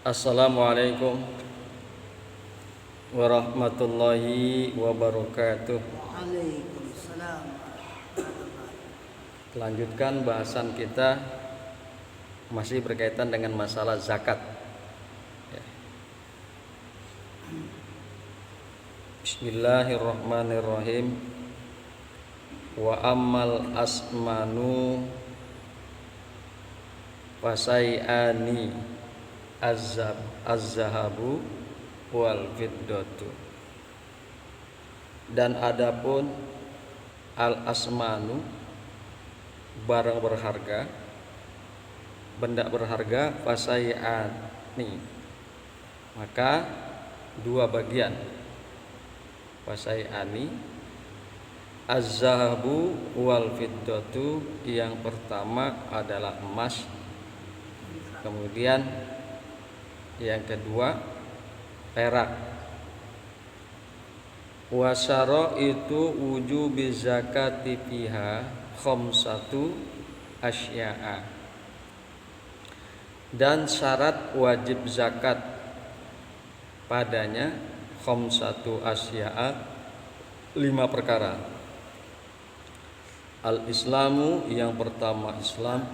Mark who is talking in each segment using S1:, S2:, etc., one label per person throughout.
S1: Assalamualaikum warahmatullahi wabarakatuh.
S2: Waalaikumsalam.
S1: Lanjutkan bahasan kita masih berkaitan dengan masalah zakat. Bismillahirrahmanirrahim. Wa ammal asmanu fasai'ani az-zahabu wal fiddatu. Dan adapun al-asmanu, barang berharga, benda berharga, fasai'ani, maka dua bagian. Fasai'ani az-zahabu wal fiddatu, yang pertama adalah emas, kemudian yang kedua perak. Wasyara itu wujubi zakati fiha khamsatu asya'a, dan syarat wajib zakat padanya khamsatu asya'a, 5 perkara. Al-islamu, yang pertama Islam,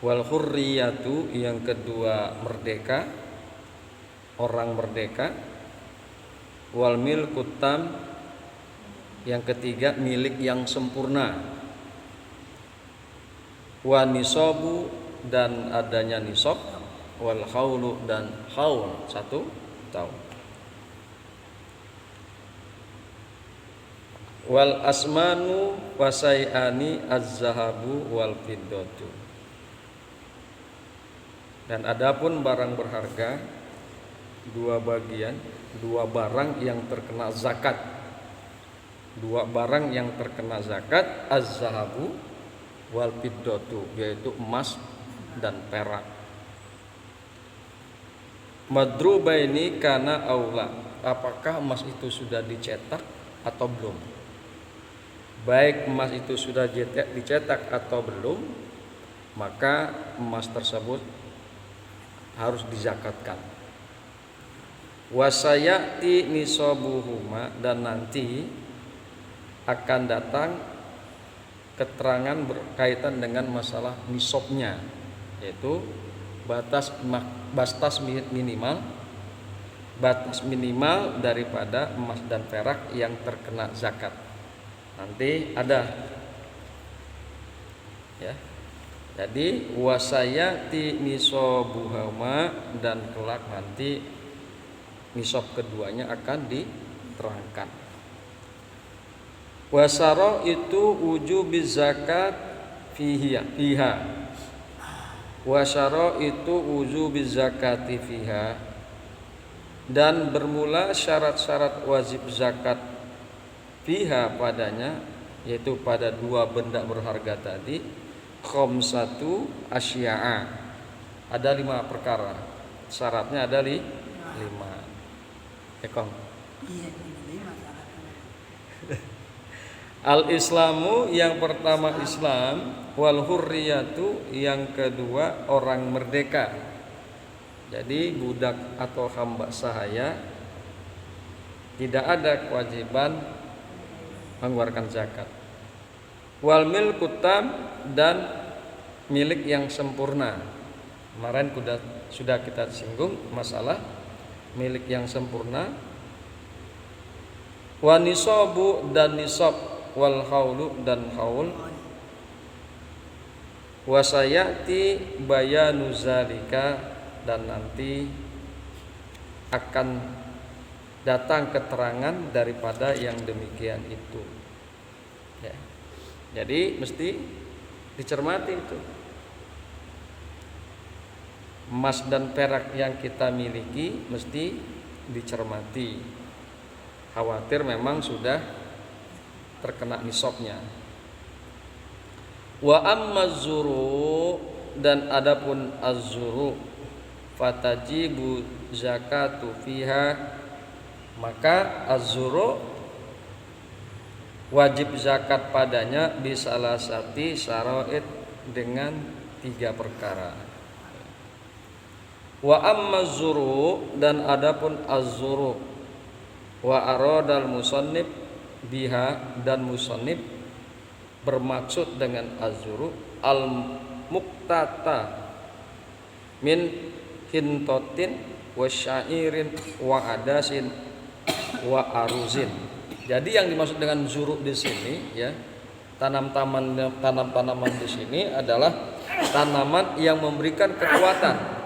S1: wal hurriyatu, yang kedua merdeka, orang merdeka, wal milkut tam, yang ketiga milik yang sempurna, wa nisabu, dan adanya nisab, wal haulu, dan haul 1 tahun, wal asmanu wasai'ani az-zahabu wal fiddatu. Dan adapun barang berharga, dua bagian, dua barang yang terkena zakat. Dua barang yang terkena zakat, az-zahabu wal fiddatu, yaitu emas dan perak. Madrubaini kana aula, apakah emas itu sudah dicetak atau belum? Baik emas itu sudah dicetak atau belum, maka emas tersebut harus dizakatkan. Wasayati nisabuhuma, dan nanti akan datang keterangan berkaitan dengan masalah nisabnya, yaitu batas minimal daripada emas dan perak yang terkena zakat. Nanti ada, ya. Jadi wasayati nisabuhuma, dan kelak nanti nisab keduanya akan diterangkan. Wasara itu wujubiz zakat fiha. Wasara itu wujubiz zakati fiha, dan bermula syarat-syarat wajib zakat fiha padanya, yaitu pada dua benda berharga tadi, khamsatu asya'a, ada 5 perkara. Syaratnya ada 5. Ekong.
S2: Iya, 5 syaratnya.
S1: Al-islamu, yang pertama Islam, wal hurriyatu, yang kedua orang merdeka. Jadi budak atau hamba sahaya tidak ada kewajiban mengeluarkan zakat. Wal milkut tam, dan milik yang sempurna. Kemarin sudah kita singgung masalah milik yang sempurna. Wa nisabu, dan nisab, wal haulu, dan haul. Wa sayati bayanu zalika, dan nanti akan datang keterangan daripada yang demikian itu, ya. Jadi mesti dicermati itu. Emas dan perak yang kita miliki mesti dicermati. Khawatir memang sudah terkena nisabnya. Wa amma zuru, dan adapun az-zuru, fatajibu zakatu fiha, maka az-zuru wajib zakat padanya bisalasati syara'id, dengan 3 perkara. Wa amma zuru, dan adapun az-zuru, wa aradal musannif biha, dan musannif bermaksud dengan az-zuru al muqtata min hintotin wa syairin wa adasin wa aruzin. Jadi yang dimaksud dengan zuru di sini ya, tanam-tanaman di sini adalah tanaman yang memberikan kekuatan.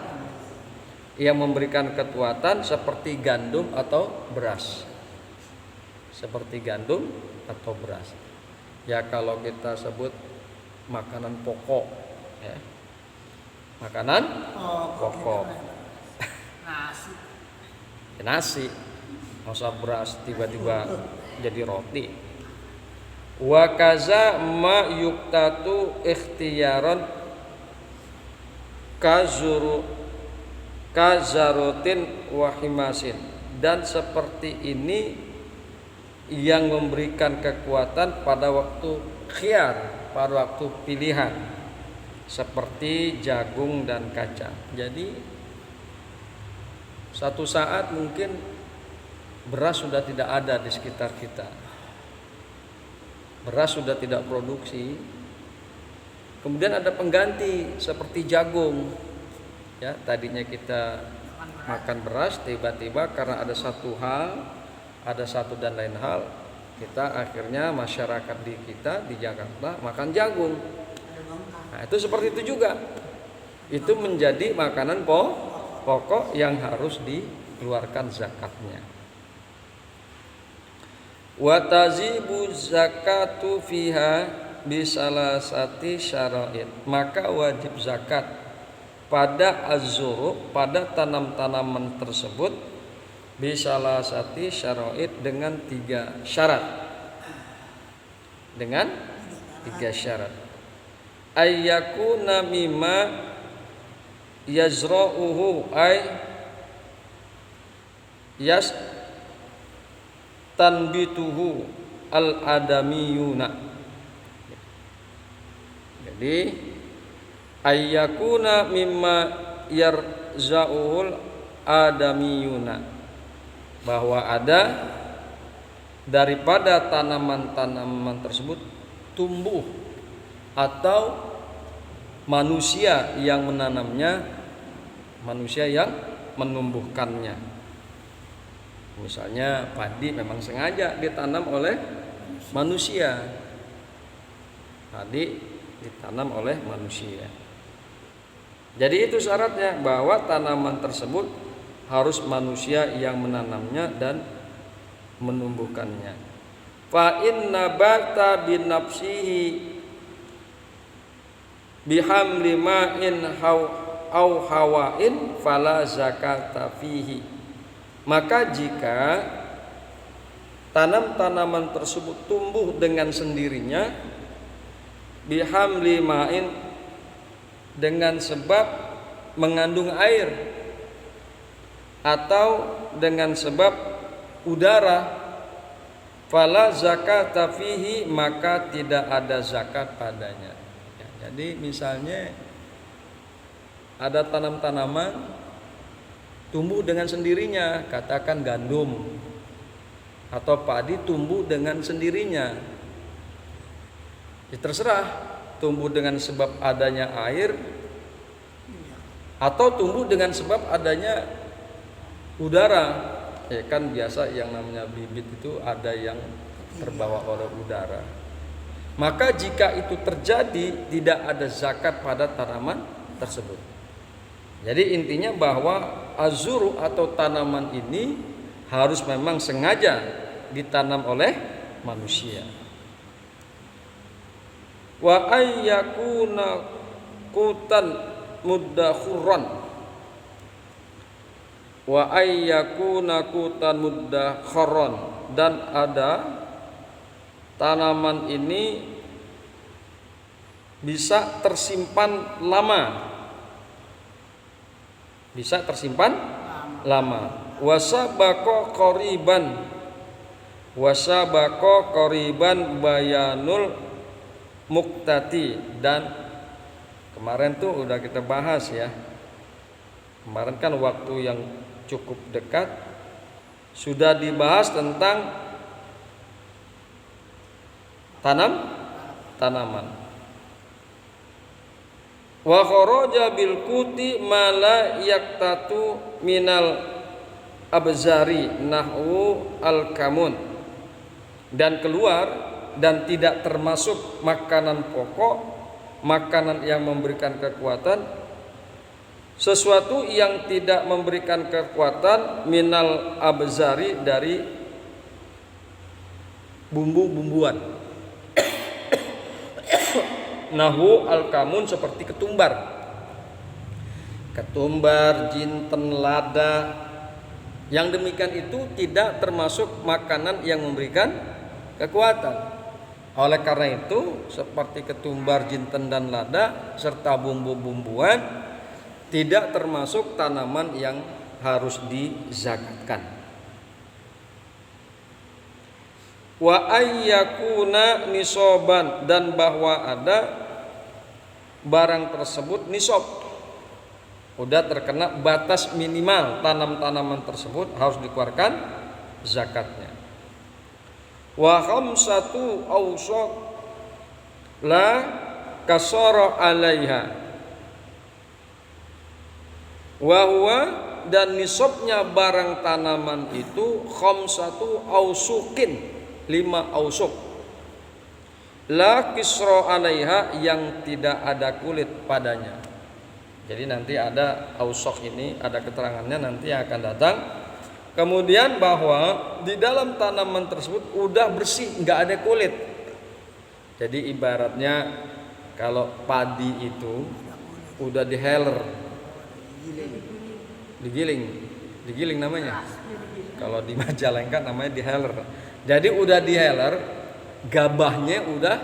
S1: Yang memberikan kekuatan seperti gandum atau beras. Seperti gandum atau beras. Ya kalau kita sebut makanan pokok ya. Makanan pokok.
S2: Nasi.
S1: Nasi. Masa beras tiba-tiba jadi roti. Wa kaza ma yuktatu ikhtiyaran kazarotin wahimasin, dan seperti ini yang memberikan kekuatan pada waktu khiyar, pada waktu pilihan, seperti jagung dan kacang. Jadi satu saat mungkin beras sudah tidak ada di sekitar kita, beras sudah tidak produksi, kemudian ada pengganti seperti jagung. Ya, tadinya kita makan beras, tiba-tiba karena ada satu dan lain hal, kita akhirnya masyarakat di Jakarta makan jagung. Nah, itu seperti itu juga. Itu menjadi makanan pokok yang harus dikeluarkan zakatnya. Wa tazibu zakatu fiha bisalasati syara'id. Maka wajib zakat pada az-zuru, pada tanam-tanaman tersebut, bisalasati syara'id, dengan 3 syarat. Dengan 3 syarat. Ayyakuna mimma yazra'uhu ay yastanbituhu al-adamiyuna. Jadi ayyakuna mimma yarza'ul adamiyuna, bahwa ada daripada tanaman-tanaman tersebut tumbuh atau manusia yang menanamnya, manusia yang menumbuhkannya. Misalnya padi memang sengaja ditanam oleh manusia, padi ditanam oleh manusia. Jadi itu syaratnya, bahwa tanaman tersebut harus manusia yang menanamnya dan menumbuhkannya. Fa in nabata bin nafsihi bihamli ma'in au hawain fala zakata fihi. Maka jika tanam-tanaman tersebut tumbuh dengan sendirinya, bihamli ma'in, dengan sebab mengandung air atau dengan sebab udara, fala zakata fihi, maka tidak ada zakat padanya. Ya, jadi misalnya ada tanam-tanaman tumbuh dengan sendirinya, katakan gandum atau padi tumbuh dengan sendirinya, ya terserah, tumbuh dengan sebab adanya air atau tumbuh dengan sebab adanya udara. Ya kan biasa yang namanya bibit itu ada yang terbawa oleh udara. Maka jika itu terjadi, tidak ada zakat pada tanaman tersebut. Jadi intinya bahwa azuru atau tanaman ini harus memang sengaja ditanam oleh manusia. Wa ayyakuna kutan muddakhuran, wa ayyakuna kutan muddakharon, dan ada tanaman ini bisa tersimpan lama, bisa tersimpan lama. Wasabaqo qoriban bayanul muktati, dan kemarin tuh udah kita bahas ya, Kemarin kan waktu yang cukup dekat sudah dibahas tentang tanaman. Wa kharaja bil kuti ma la yaktatu minal abzari nahwu al kamun, dan keluar dan tidak termasuk makanan pokok, makanan yang memberikan kekuatan, sesuatu yang tidak memberikan kekuatan minal abzari dari bumbu-bumbuan. Nahu al-kamun seperti ketumbar, jinten, lada. Yang demikian itu tidak termasuk makanan yang memberikan kekuatan. Oleh karena itu seperti ketumbar, jinten dan lada serta bumbu-bumbuan tidak termasuk tanaman yang harus dizakatkan. Wa ayyakuna nisoban, dan bahwa ada barang tersebut nisab, udah terkena batas minimal tanaman tersebut harus dikeluarkan zakatnya. Wa khamsatu awsaq la kasara alaiha wa huwa, dan nisabnya barang tanaman itu khamsatu awsuqin, 5 ausuk, la kisra alaiha, yang tidak ada kulit padanya. Jadi nanti ada ausok ini, ada keterangannya nanti akan datang. Kemudian bahwa di dalam tanaman tersebut udah bersih, nggak ada kulit. Jadi ibaratnya kalau padi itu udah diheler, digiling namanya. Kalau di Majalengka namanya diheler. Jadi udah diheler, gabahnya udah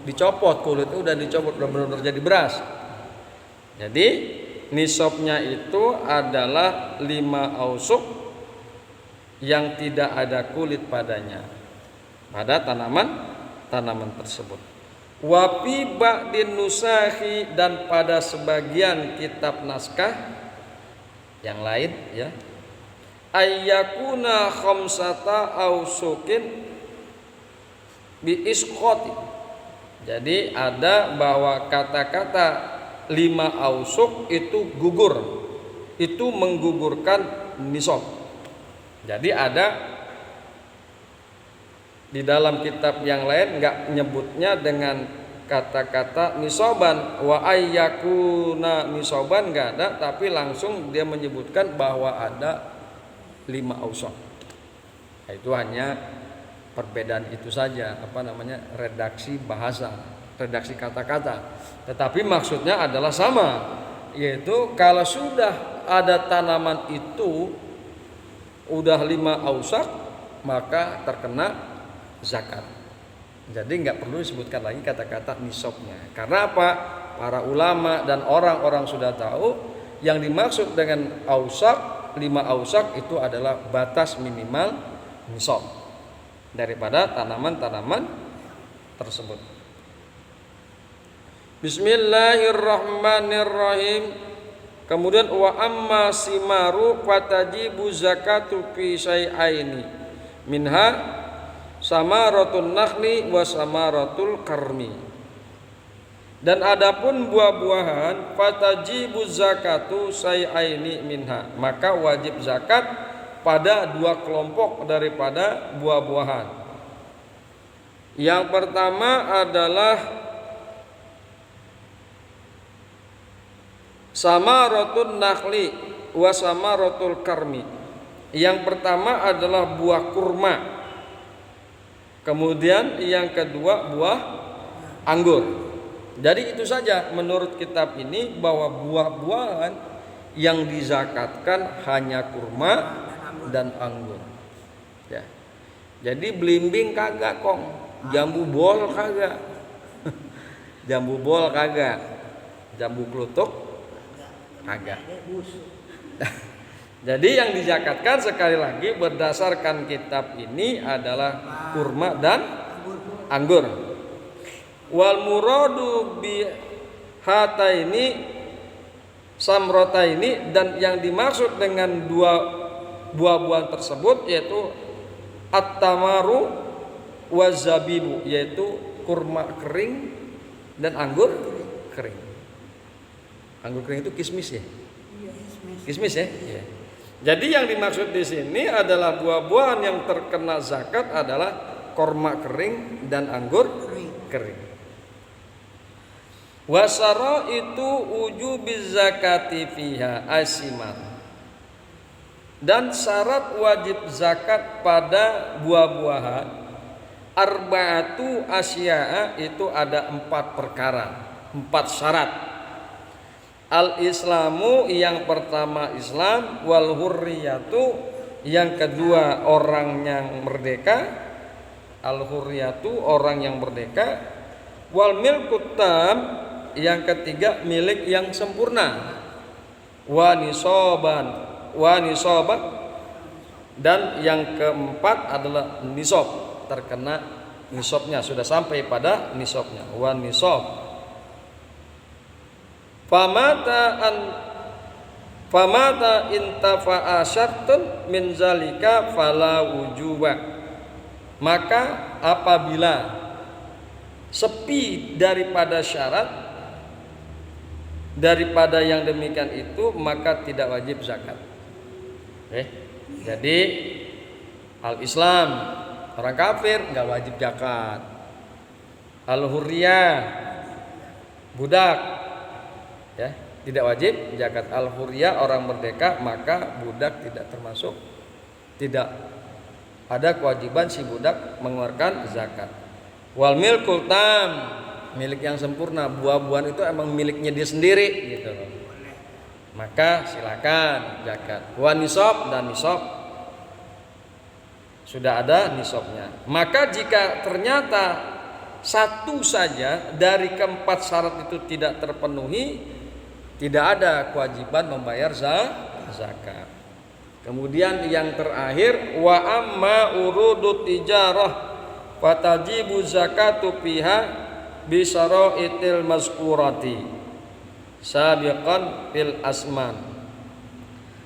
S1: dicopot, kulitnya udah dicopot, udah benar-benar jadi beras. Jadi nisabnya itu adalah 5 ausuk yang tidak ada kulit padanya pada tanaman tersebut. Wa fi ba'din nusahi, dan pada sebagian kitab naskah yang lain ya, ayyakuna khamsata ausukin bi isqati. Jadi ada bahwa kata-kata 5 ausuk itu gugur, itu menggugurkan nisab. Jadi ada di dalam kitab yang lain nggak nyebutnya dengan kata-kata nisaban, wa ayyakuna nisaban nggak ada, tapi langsung dia menyebutkan bahwa ada 5 ausuk. Nah, itu hanya perbedaan itu saja, redaksi bahasa, redaksi kata-kata. Tetapi maksudnya adalah sama, yaitu kalau sudah ada tanaman itu udah 5 ausak maka terkena zakat. Jadi nggak perlu disebutkan lagi kata-kata nisabnya. Karena apa? Para ulama dan orang-orang sudah tahu yang dimaksud dengan ausak, 5 ausak itu adalah batas minimal nisab daripada tanaman-tanaman tersebut. Bismillahirrahmanirrahim. Kemudian wa amma simaru fatajibu zakatu fi syai'aini minha samaratun nakhli wa samaratul karmi. Dan adapun buah-buahan fatajibu zakatu syai'aini minha, maka wajib zakat pada 2 kelompok daripada buah-buahan. Yang pertama adalah samaratun nakhli wa samaratul karmi. Yang pertama adalah buah kurma. Kemudian yang kedua buah anggur. Jadi itu saja menurut kitab ini, bahwa buah-buahan yang dizakatkan hanya kurma dan anggur. Ya. Jadi belimbing kagak kong, jambu bol kagak. Jambu bol kagak. Jambu klutuk kagak. Jadi yang dizakatkan sekali lagi berdasarkan kitab ini adalah kurma dan anggur. Wal muradu bi hataini samrota ini, dan yang dimaksud dengan dua buah-buahan tersebut yaitu at-tamaru wa zabibu, yaitu kurma kering dan anggur kering. Anggur kering itu kismis ya? Kismis ya? Ya. Jadi yang dimaksud di sini adalah buah-buahan yang terkena zakat adalah kurma kering dan anggur kering. Wasara itu wujubiz zakati fiha asiman. Dan syarat wajib zakat pada buah-buahan arba'atu asya'a, itu ada 4 perkara, 4 syarat. Al-islamu, yang pertama Islam, wal hurriyatu, yang kedua orang yang merdeka, al-hurriyatu orang yang merdeka, wal milkut tam, yang ketiga milik yang sempurna, wa nisoban, dan yang keempat adalah nisob, terkena nisobnya, sudah sampai pada nisobnya, wa nisob. Famata intafa'a syartun min zalika fala wujuba. Maka apabila sepi daripada syarat daripada yang demikian itu, maka tidak wajib zakat. Jadi al-Islam, orang kafir nggak wajib zakat. Al-hurriyah, budak, ya, tidak wajib zakat. Al-hurriyah orang merdeka, maka budak tidak termasuk, tidak ada kewajiban si budak mengeluarkan zakat. Wal milkul tam, milik yang sempurna, buah-buahan itu emang miliknya dia sendiri gitu loh. Maka silakan zakat. Wa nisab, dan nisab sudah ada nisabnya. Maka jika ternyata satu saja dari keempat syarat itu tidak terpenuhi, tidak ada kewajiban membayar zakat. Kemudian yang terakhir, wa amma urudut tijarah fatajibu zakatu fiha bisaraitil mazkurati sabiqan fil asman.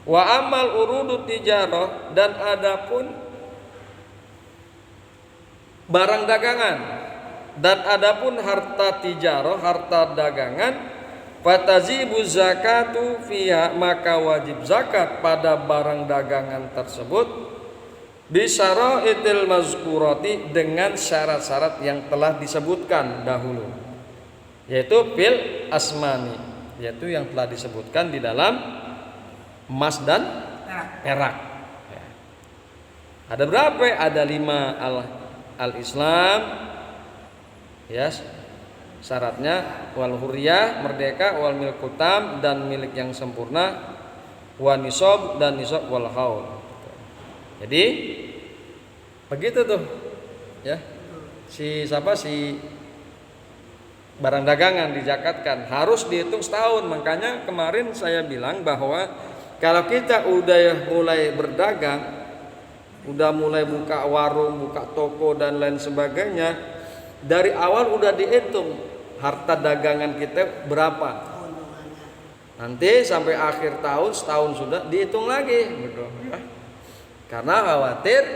S1: Wa amal urudut tijarah, dan adapun barang dagangan, dan adapun harta tijarah, harta dagangan, fatajibu zakatu fiha, maka wajib zakat pada barang dagangan tersebut bisaraitil mazkurati, dengan syarat-syarat yang telah disebutkan dahulu, yaitu fil asmani, yaitu yang telah disebutkan di dalam emas dan perak. Ya. Ada berapa? Ada 5 al-Islam, ya, syaratnya wal hurriyah, merdeka, wal milkutam, dan milik yang sempurna, wa nisab, dan nisab, wal haul. Jadi begitu tuh, ya, si barang dagangan dizakatkan harus dihitung setahun. Makanya kemarin saya bilang bahwa kalau kita udah mulai berdagang, udah mulai buka warung, buka toko dan lain sebagainya, dari awal udah dihitung harta dagangan kita berapa. Nanti sampai akhir tahun, setahun sudah dihitung lagi, gitu. Karena khawatir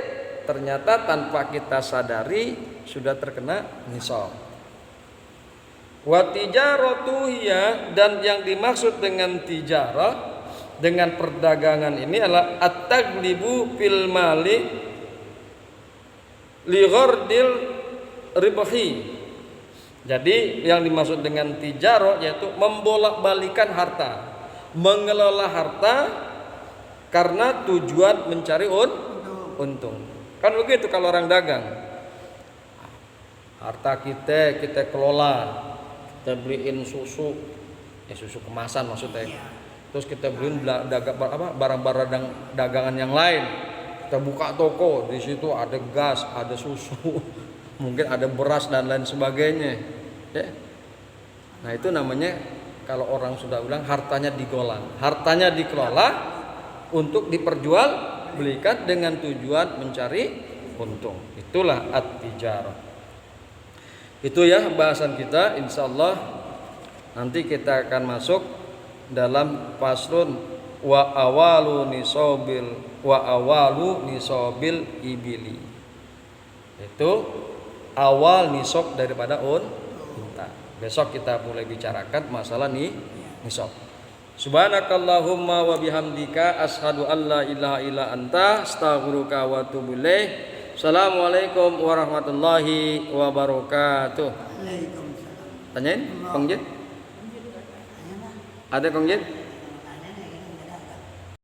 S1: ternyata tanpa kita sadari sudah terkena nisab. Wa tijaratu hiya, dan yang dimaksud dengan tijarah, dengan perdagangan ini adalah at-taglibu fil mali li ghardil ribhi. Jadi yang dimaksud dengan tijarah yaitu membolak-balikan harta, mengelola harta karena tujuan mencari untung. Kan begitu kalau orang dagang. Harta kita kelola, kita beliin susu, susu kemasan maksudnya. Terus kita beliin barang-barang dagangan yang lain. Kita buka toko, di situ ada gas, ada susu, mungkin ada beras dan lain sebagainya. Ya. Nah itu namanya kalau orang sudah bilang hartanya digolang, hartanya dikelola untuk diperjualbelikan dengan tujuan mencari untung. Itulah at-tijarah. Itu ya bahasan kita, insyaallah nanti kita akan masuk dalam faslun wa awalu nisobil ibili. Itu awal nisab daripada unta. Besok kita mulai bicarakan masalah nisab. Subhanakallahumma wa bihamdika asyhadu an la ilaha illa anta astaghfiruka wa atubu ilaik. Assalamualaikum warahmatullahi wabarakatuh.
S2: Waalaikumsalam.
S1: Tanyain, Kong Jin? Ada Kong Jin?